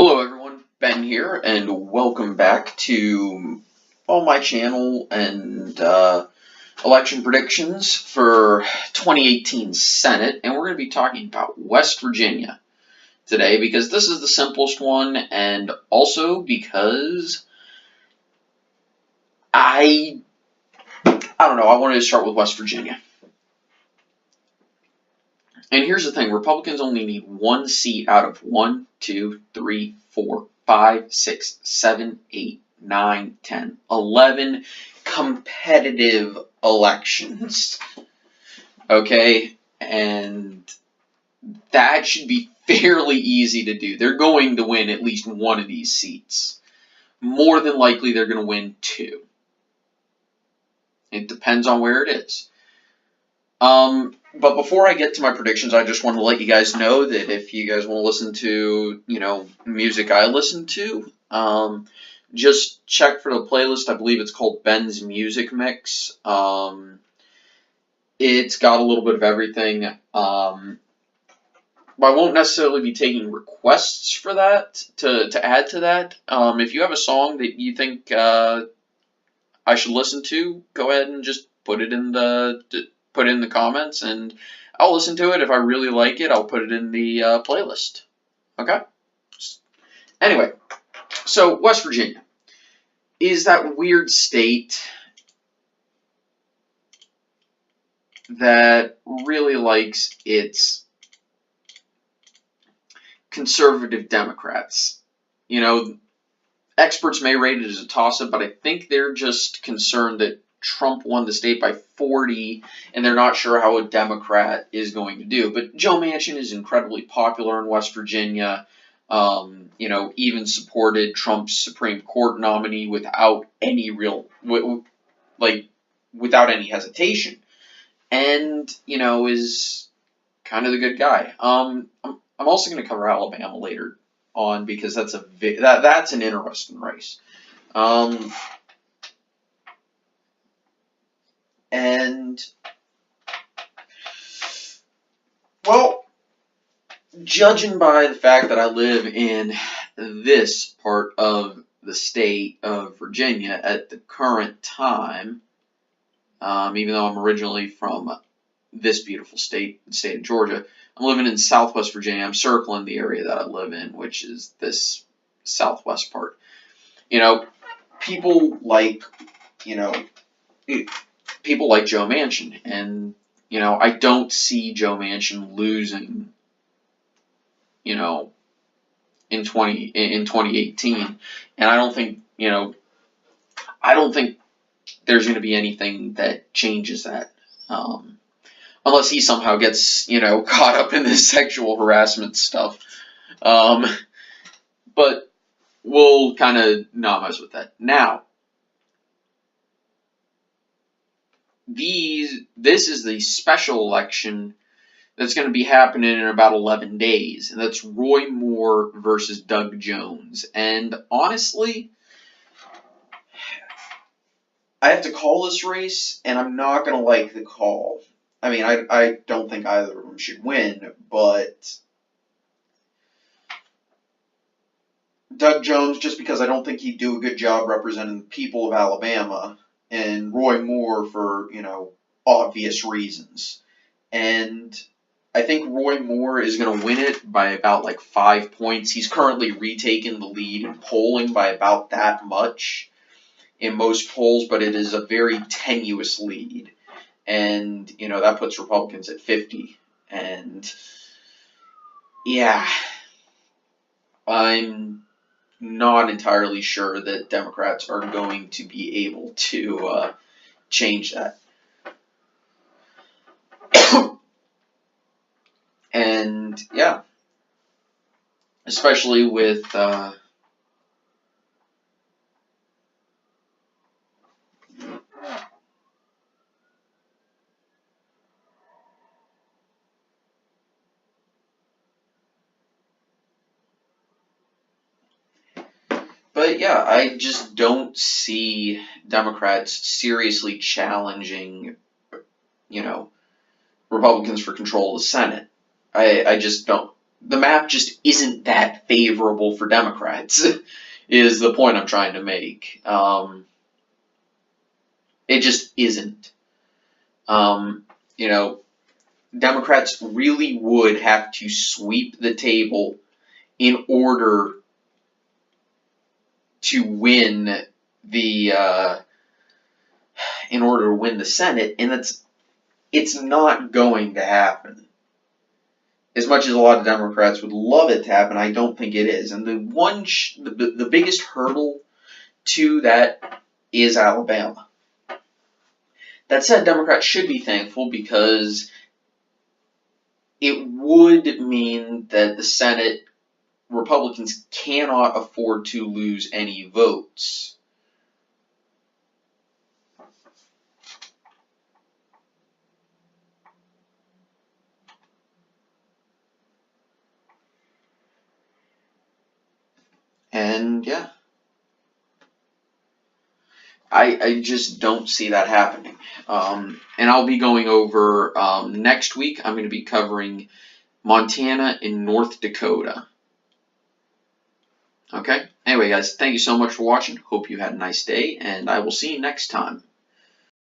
Hello everyone, Ben here, and welcome back to my channel and election predictions for 2018 Senate, and we're going to be talking about West Virginia today because this is the simplest one, and also because I don't know, I wanted to start with West Virginia. And here's the thing, Republicans only need one seat out of 1, 2, 3, 4, 5, 6, 7, 8, 9, 10, 11 competitive elections. Okay? And that should be fairly easy to do. They're going to win at least one of these seats. More than likely, they're going to win 2. It depends on where it is. But before I get to my predictions, I just want to let you guys know that if you guys want to listen to, music I listen to, just check for the playlist. I believe it's called Ben's Music Mix. It's got a little bit of everything. But I won't necessarily be taking requests for that, to add to that. If you have a song that you think I should listen to, go ahead and just put it in the comments, and I'll listen to it. If I really like it, I'll put it in the playlist. Okay? Anyway, so West Virginia is that weird state that really likes its conservative Democrats. Experts may rate it as a toss-up, but I think they're just concerned that Trump won the state by 40, and they're not sure how a Democrat is going to do. But Joe Manchin is incredibly popular in West Virginia. Even supported Trump's Supreme Court nominee without any without any hesitation, and is kind of the good guy. I'm also going to cover Alabama later on because that's an interesting race. And, well, judging by the fact that I live in this part of the state of Virginia at the current time, even though I'm originally from this beautiful state, the state of Georgia, I'm living in Southwest Virginia. I'm circling the area that I live in, which is this southwest part. People like Joe Manchin, and I don't see Joe Manchin losing in 2018, and I don't think there's going to be anything that changes that, unless he somehow gets caught up in this sexual harassment stuff, but we'll kind of not mess with that now. This is the special election that's going to be happening in about 11 days, and that's Roy Moore versus Doug Jones. And honestly, I have to call this race, and I'm not going to like the call. I mean, I don't think either of them should win, but Doug Jones, just because I don't think he'd do a good job representing the people of Alabama, and Roy Moore for, obvious reasons. And I think Roy Moore is going to win it by about 5 points. He's currently retaken the lead in polling by about that much in most polls, but it is a very tenuous lead. And, that puts Republicans at 50. And, yeah, I'm not entirely sure that Democrats are going to be able to change that. And yeah, especially with but yeah, I just don't see Democrats seriously challenging, Republicans for control of the Senate. I just don't. the map just isn't that favorable for Democrats, is the point I'm trying to make. It just isn't. You know, Democrats really would have to sweep the table in order to win the Senate, and it's not going to happen. As much as a lot of Democrats would love it to happen, I don't think it is. And the biggest hurdle to that is Alabama. That said, Democrats should be thankful because it would mean that the Senate Republicans cannot afford to lose any votes. And yeah, I just don't see that happening. And I'll be going over next week. I'm going to be covering Montana and North Dakota. Okay? Anyway, guys, thank you so much for watching. Hope you had a nice day, and I will see you next time.